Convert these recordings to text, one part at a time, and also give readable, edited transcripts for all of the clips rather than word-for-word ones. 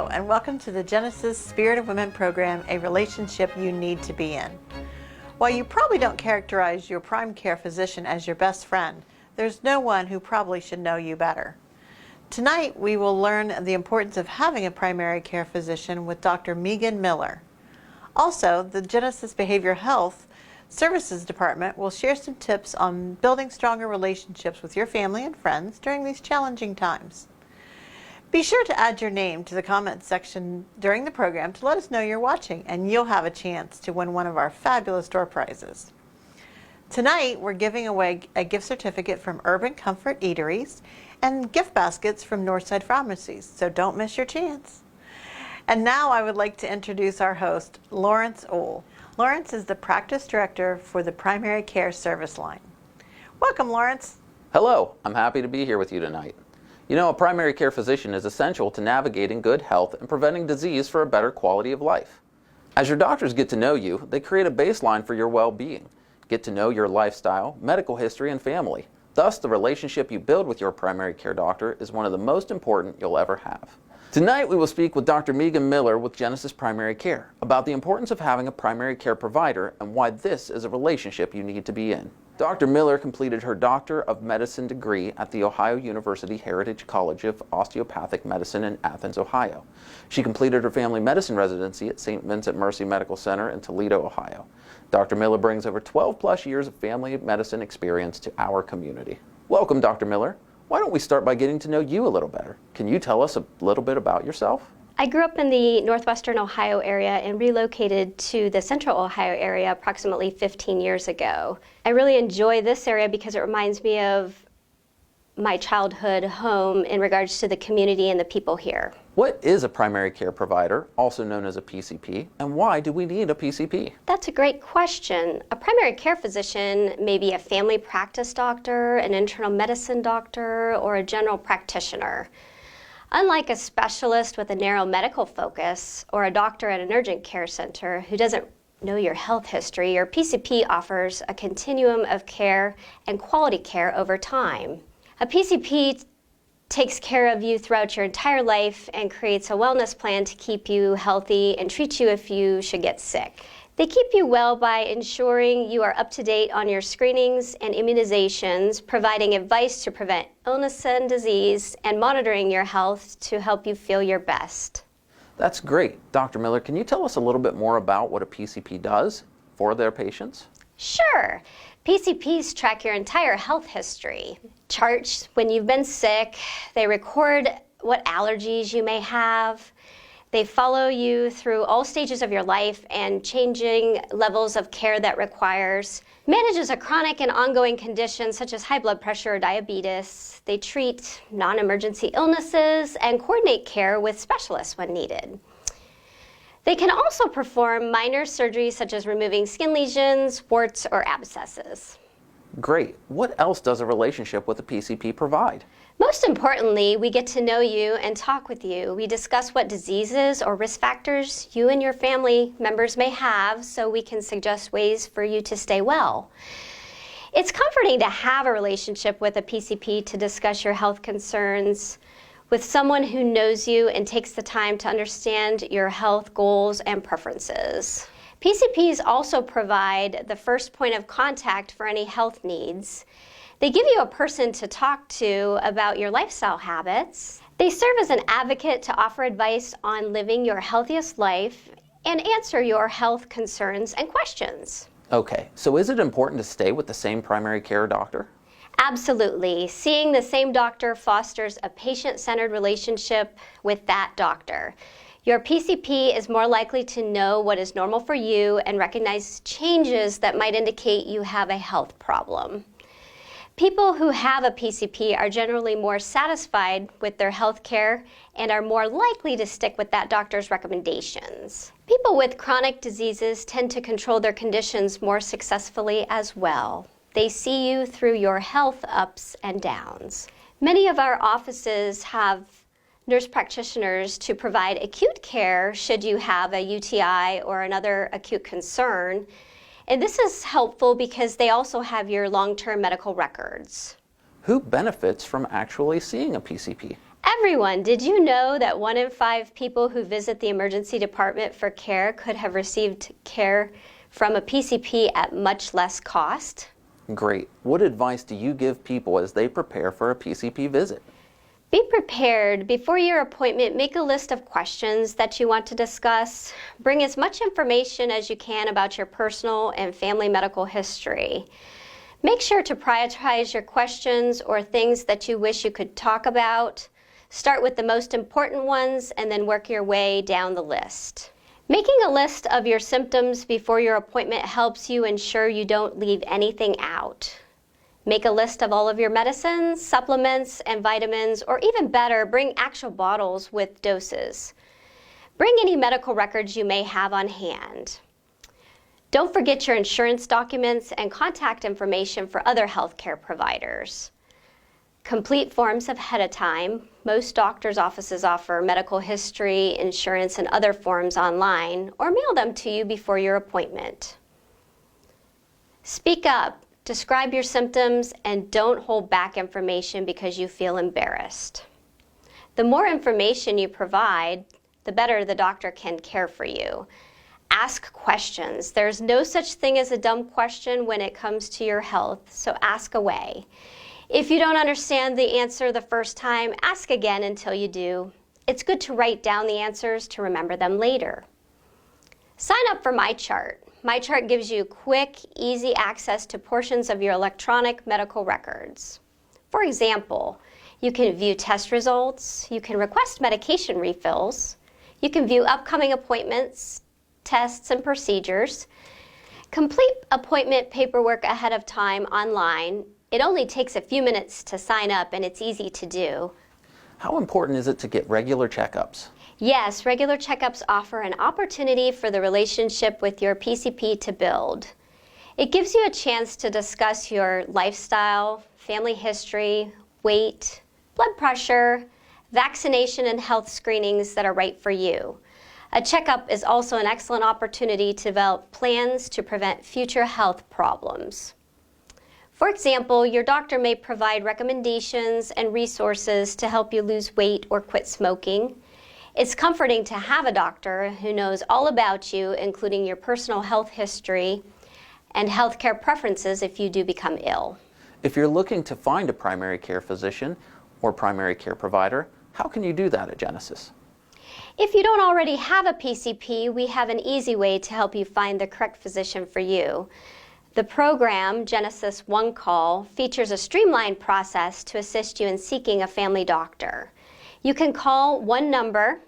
Hello, and welcome to the Genesis Spirit of Women program, a relationship you need to be in. While you probably don't characterize your prime care physician as your best friend, there's no one who probably should know you better. Tonight, we will learn the importance of having a primary care physician with Dr. Kaylee Mohler. Also, the Genesis Behavioral Health Services Department will share some tips on building stronger relationships with your family and friends during these challenging times. Be sure to add your name to the comments section during the program to let us know you're watching, and you'll have a chance to win one of our fabulous door prizes. Tonight, we're giving away a gift certificate from Urban Comfort Eateries and gift baskets from Northside Pharmacies, so don't miss your chance. And now I would like to introduce our host, Lawrence Ohl. Lawrence is the practice director for the Primary Care Service Line. Welcome, Lawrence. Hello, I'm happy to be here with you tonight. You know, a primary care physician is essential to navigating good health and preventing disease for a better quality of life. As your doctors get to know you, they create a baseline for your well-being, get to know your lifestyle, medical history, and family. Thus, the relationship you build with your primary care doctor is one of the most important you'll ever have. Tonight, we will speak with Dr. Kaylee Mohler with Genesis Primary Care about the importance of having a primary care provider and why this is a relationship you need to be in. Dr. Mohler completed her Doctor of Medicine degree at the Ohio University Heritage College of Osteopathic Medicine in Athens, Ohio. She completed her family medicine residency at St. Vincent Mercy Medical Center in Toledo, Ohio. Dr. Mohler brings over 12 plus years of family medicine experience to our community. Welcome, Dr. Mohler. Why don't we start by getting to know you a little better? Can you tell us a little bit about yourself? I grew up in the northwestern Ohio area and relocated to the central Ohio area approximately 15 years ago. I really enjoy this area because it reminds me of my childhood home in regards to the community and the people here. What is a primary care provider, also known as a PCP, and why do we need a PCP? That's a great question. A primary care physician may be a family practice doctor, an internal medicine doctor, or a general practitioner. Unlike a specialist with a narrow medical focus or a doctor at an urgent care center who doesn't know your health history, your PCP offers a continuum of care and quality care over time. A PCP takes care of you throughout your entire life and creates a wellness plan to keep you healthy and treat you if you should get sick. They keep you well by ensuring you are up to date on your screenings and immunizations, providing advice to prevent illness and disease, and monitoring your health to help you feel your best. That's great. Dr. Mohler, can you tell us a little bit more about what a PCP does for their patients? Sure. PCPs track your entire health history, chart when you've been sick, they record what allergies you may have. They follow you through all stages of your life and changing levels of care that requires. Manages a chronic and ongoing condition such as high blood pressure or diabetes. They treat non-emergency illnesses and coordinate care with specialists when needed. They can also perform minor surgeries such as removing skin lesions, warts, or abscesses. Great. What else does a relationship with a PCP provide? Most importantly, we get to know you and talk with you. We discuss what diseases or risk factors you and your family members may have so we can suggest ways for you to stay well. It's comforting to have a relationship with a PCP to discuss your health concerns with someone who knows you and takes the time to understand your health goals and preferences. PCPs also provide the first point of contact for any health needs. They give you a person to talk to about your lifestyle habits. They serve as an advocate to offer advice on living your healthiest life and answer your health concerns and questions. Okay, so is it important to stay with the same primary care doctor? Absolutely. Seeing the same doctor fosters a patient-centered relationship with that doctor. Your PCP is more likely to know what is normal for you and recognize changes that might indicate you have a health problem. People who have a PCP are generally more satisfied with their health care and are more likely to stick with that doctor's recommendations. People with chronic diseases tend to control their conditions more successfully as well. They see you through your health ups and downs. Many of our offices have nurse practitioners to provide acute care should you have a UTI or another acute concern. And this is helpful because they also have your long-term medical records. Who benefits from actually seeing a PCP? Everyone, did you know that 1 in 5 people who visit the emergency department for care could have received care from a PCP at much less cost? Great. What advice do you give people as they prepare for a PCP visit? Be prepared. Before your appointment, make a list of questions that you want to discuss. Bring as much information as you can about your personal and family medical history. Make sure to prioritize your questions or things that you wish you could talk about. Start with the most important ones and then work your way down the list. Making a list of your symptoms before your appointment helps you ensure you don't leave anything out. Make a list of all of your medicines, supplements, and vitamins, or even better, bring actual bottles with doses. Bring any medical records you may have on hand. Don't forget your insurance documents and contact information for other healthcare providers. Complete forms ahead of time. Most doctors' offices offer medical history, insurance, and other forms online, or mail them to you before your appointment. Speak up, describe your symptoms, and don't hold back information because you feel embarrassed. The more information you provide, the better the doctor can care for you. Ask questions. There's no such thing as a dumb question when it comes to your health, so ask away. If you don't understand the answer the first time, ask again until you do. It's good to write down the answers to remember them later. Sign up for MyChart. MyChart gives you quick, easy access to portions of your electronic medical records. For example, you can view test results, you can request medication refills, you can view upcoming appointments, tests, and procedures. Complete appointment paperwork ahead of time online. It only takes a few minutes to sign up and it's easy to do. How important is it to get regular checkups? Yes, regular checkups offer an opportunity for the relationship with your PCP to build. It gives you a chance to discuss your lifestyle, family history, weight, blood pressure, vaccination and health screenings that are right for you. A checkup is also an excellent opportunity to develop plans to prevent future health problems. For example, your doctor may provide recommendations and resources to help you lose weight or quit smoking. It's comforting to have a doctor who knows all about you, including your personal health history and healthcare preferences if you do become ill. If you're looking to find a primary care physician or primary care provider, how can you do that at Genesis? If you don't already have a PCP, we have an easy way to help you find the correct physician for you. The program, Genesis One Call, features a streamlined process to assist you in seeking a family doctor. You can call one number,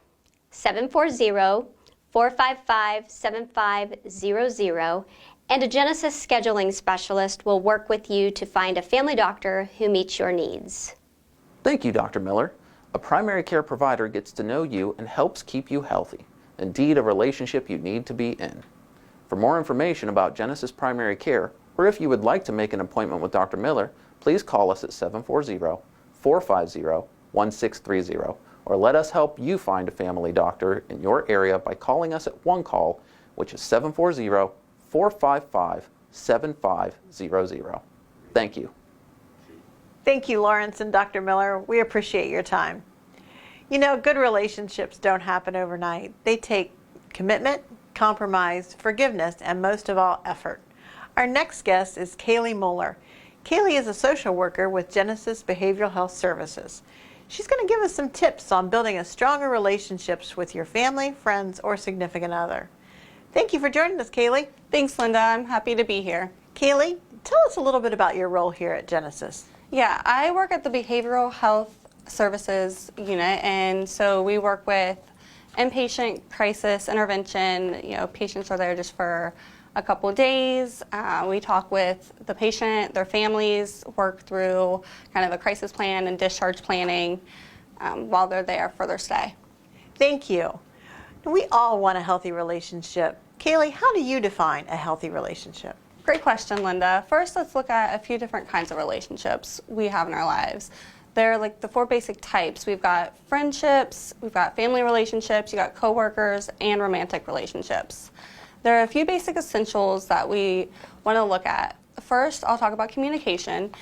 740-455-7500, and a Genesis scheduling specialist will work with you to find a family doctor who meets your needs. Thank you, Dr. Miller. A primary care provider gets to know you and helps keep you healthy. Indeed, a relationship you need to be in. For more information about Genesis Primary Care, or if you would like to make an appointment with Dr. Miller, please call us at 740-450-1630, or let us help you find a family doctor in your area by calling us at One Call, which is 740-455-7500. Thank you. Thank you, Lawrence and Dr. Miller. We appreciate your time. You know, good relationships don't happen overnight. They take commitment, compromise, forgiveness, and most of all, effort. Our next guest is Kaylee Mohler. Kaylee is a social worker with Genesis Behavioral Health Services. She's going to give us some tips on building a stronger relationships with your family, friends, or significant other. Thank you for joining us, Kaylee. Thanks, Linda. I'm happy to be here. Kaylee, tell us a little bit about your role here at Genesis. Yeah, I work at the Behavioral Health Services unit, and so we work with inpatient crisis intervention. You know, patients are there just for a couple of days. We talk with the patient, their families, work through kind of a crisis plan and discharge planning while they're there for their stay. Thank you. We all want a healthy relationship. Kaylee, how do you define a healthy relationship? Great question, Linda. First, let's look at a few different kinds of relationships we have in our lives. They're like the 4 basic types. We've got friendships, we've got family relationships, you got coworkers, and romantic relationships. There are a few basic essentials that we want to look at First, I'll talk about communication.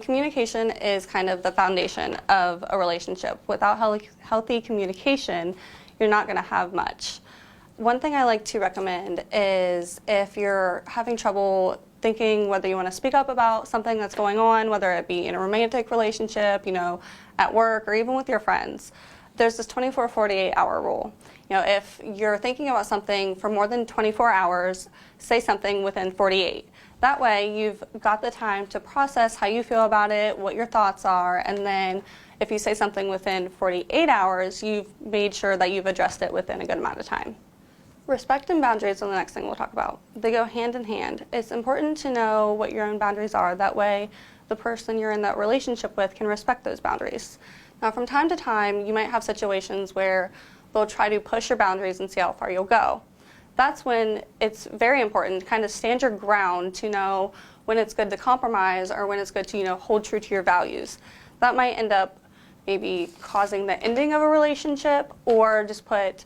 Communication is kind of the foundation of a relationship. Without healthy communication, you're not going to have much. One thing I like to recommend is if you're having trouble thinking whether you want to speak up about something that's going on, whether it be in a romantic relationship, at work, or even with your friends, there's this 24-48 hour rule. If you're thinking about something for more than 24 hours, say something within 48. That way, you've got the time to process how you feel about it, what your thoughts are, and then if you say something within 48 hours, you've made sure that you've addressed it within a good amount of time. Respect and boundaries are the next thing we'll talk about. They go hand in hand. It's important to know what your own boundaries are. That way, the person you're in that relationship with can respect those boundaries. Now, from time to time, you might have situations where they'll try to push your boundaries and see how far you'll go. That's when it's very important to kind of stand your ground to know when it's good to compromise or when it's good to, hold true to your values. That might end up maybe causing the ending of a relationship or just put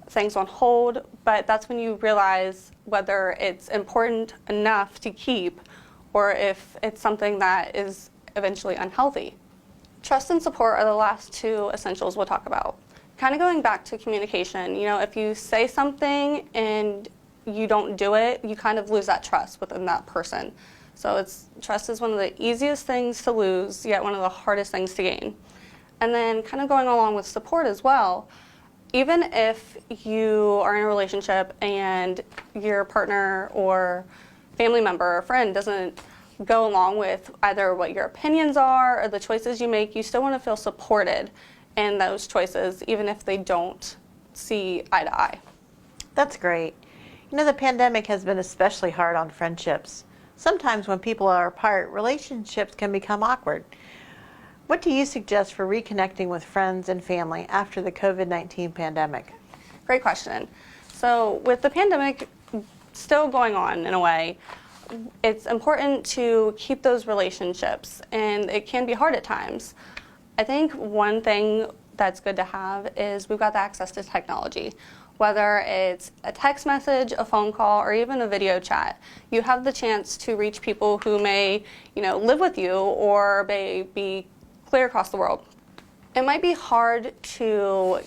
things on hold, but that's when you realize whether it's important enough to keep or if it's something that is eventually unhealthy. Trust and support are the last two essentials we'll talk about. Kind of going back to communication, if you say something and you don't do it, you kind of lose that trust within that person. So trust is one of the easiest things to lose, yet one of the hardest things to gain. And then kind of going along with support as well, even if you are in a relationship and your partner or family member or friend doesn't go along with either what your opinions are or the choices you make, you still want to feel supported in those choices, even if they don't see eye to eye. That's great. The pandemic has been especially hard on friendships. Sometimes when people are apart, relationships can become awkward. What do you suggest for reconnecting with friends and family after the COVID-19 pandemic? Great question. So with the pandemic still going on in a way, it's important to keep those relationships, and it can be hard at times. I think one thing that's good to have is we've got the access to technology. Whether it's a text message, a phone call, or even a video chat, you have the chance to reach people who may, live with you or may be clear across the world. It might be hard to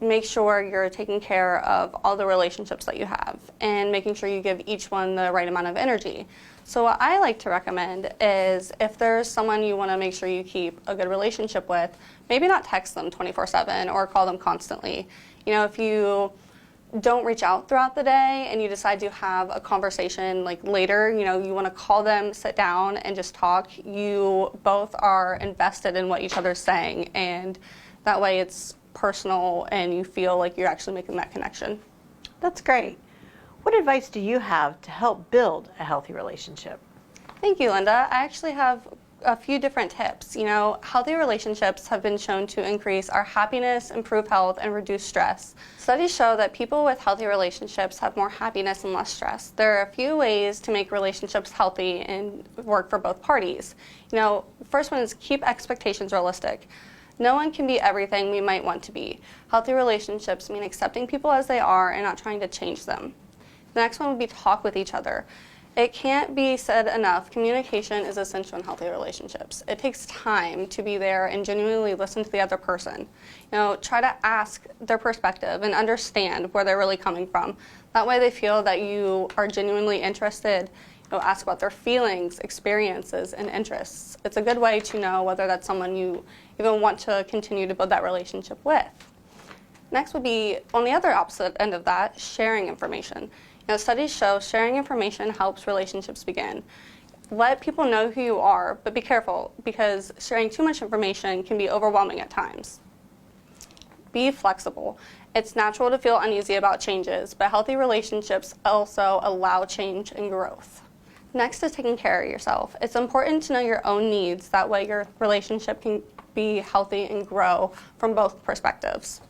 make sure you're taking care of all the relationships that you have and making sure you give each one the right amount of energy. So what I like to recommend is if there's someone you want to make sure you keep a good relationship with, maybe not text them 24/7 or call them constantly. If you don't reach out throughout the day and you decide to have a conversation later, you want to call them, sit down and just talk, you both are invested in what each other's saying, and that way it's personal and you feel like you're actually making that connection. That's great. What advice do you have to help build a healthy relationship? Thank you, Linda. I actually have a few different tips. Healthy relationships have been shown to increase our happiness, improve health, and reduce stress. Studies show that people with healthy relationships have more happiness and less stress. There are a few ways to make relationships healthy and work for both parties. First one is keep expectations realistic. No one can be everything we might want to be. Healthy relationships mean accepting people as they are and not trying to change them. The next one would be talk with each other. It can't be said enough, communication is essential in healthy relationships. It takes time to be there and genuinely listen to the other person. Try to ask their perspective and understand where they're really coming from. That way they feel that you are genuinely interested. Ask about their feelings, experiences, and interests. It's a good way to know whether that's someone you even want to continue to build that relationship with. Next would be, on the other opposite end of that, sharing information. Studies show sharing information helps relationships begin. Let people know who you are, but be careful because sharing too much information can be overwhelming at times. Be flexible. It's natural to feel uneasy about changes, but healthy relationships also allow change and growth. Next is taking care of yourself. It's important to know your own needs. That way your relationship can be healthy and grow from both perspectives.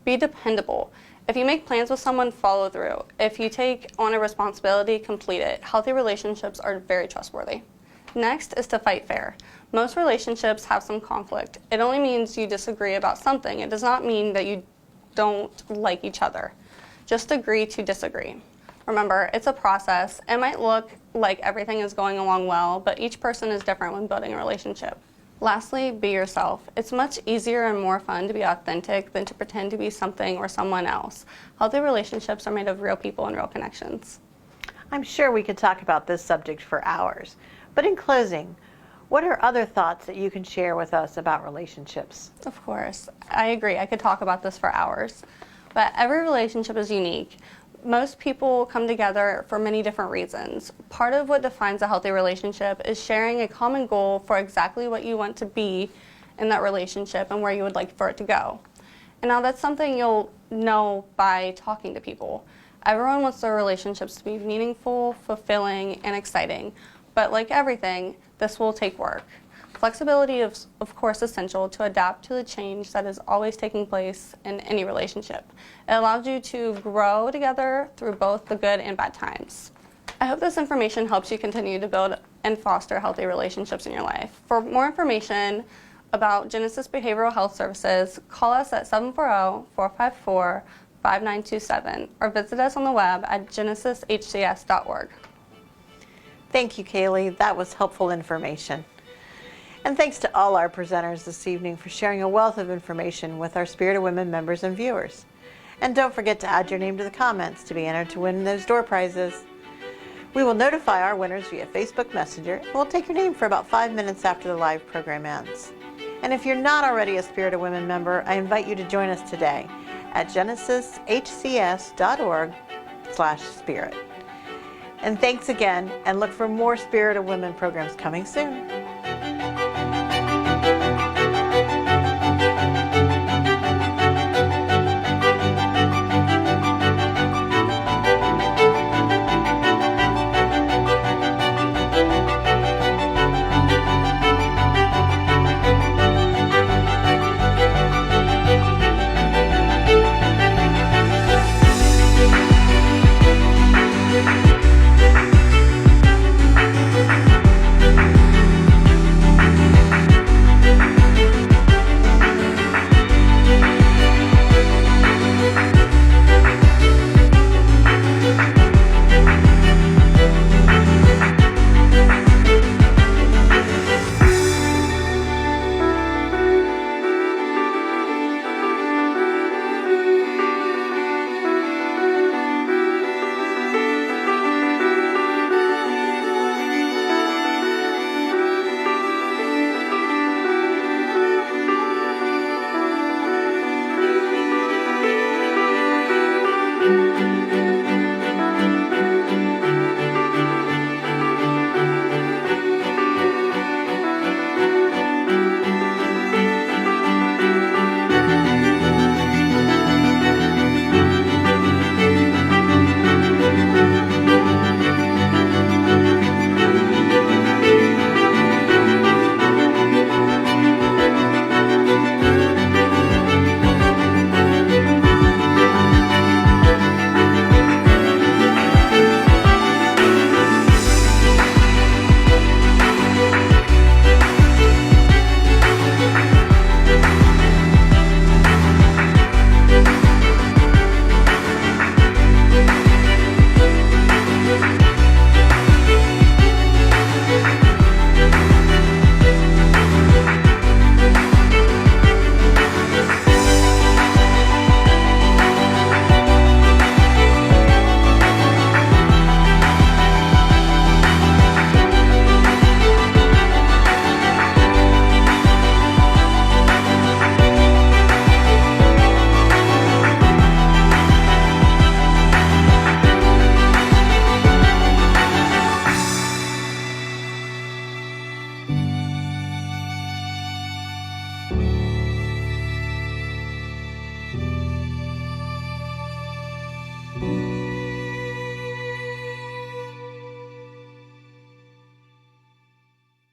Be dependable. If you make plans with someone, follow through. If you take on a responsibility, complete it. Healthy relationships are very trustworthy. Next is to fight fair. Most relationships have some conflict. It only means you disagree about something. It does not mean that you don't like each other. Just agree to disagree. Remember, it's a process. It might look like everything is going along well, but each person is different when building a relationship. Lastly, be yourself. It's much easier and more fun to be authentic than to pretend to be something or someone else. Healthy relationships are made of real people and real connections. I'm sure we could talk about this subject for hours, but in closing, what are other thoughts that you can share with us about relationships? Of course, I agree. I could talk about this for hours, but every relationship is unique. Most people come together for many different reasons. Part of what defines a healthy relationship is sharing a common goal for exactly what you want to be in that relationship and where you would like for it to go. And now that's something you'll know by talking to people. Everyone wants their relationships to be meaningful, fulfilling, and exciting. But like everything, this will take work. Flexibility is, of course, essential to adapt to the change that is always taking place in any relationship. It allows you to grow together through both the good and bad times. I hope this information helps you continue to build and foster healthy relationships in your life. For more information about Genesis Behavioral Health Services, call us at 740-454-5927 or visit us on the web at genesishcs.org. Thank you, Kaylee. That was helpful information. And thanks to all our presenters this evening for sharing a wealth of information with our Spirit of Women members and viewers. And don't forget to add your name to the comments to be entered to win those door prizes. We will notify our winners via Facebook Messenger, and we'll take your name for about 5 minutes after the live program ends. And if you're not already a Spirit of Women member, I invite you to join us today at genesishcs.org/spirit. And thanks again, and look for more Spirit of Women programs coming soon.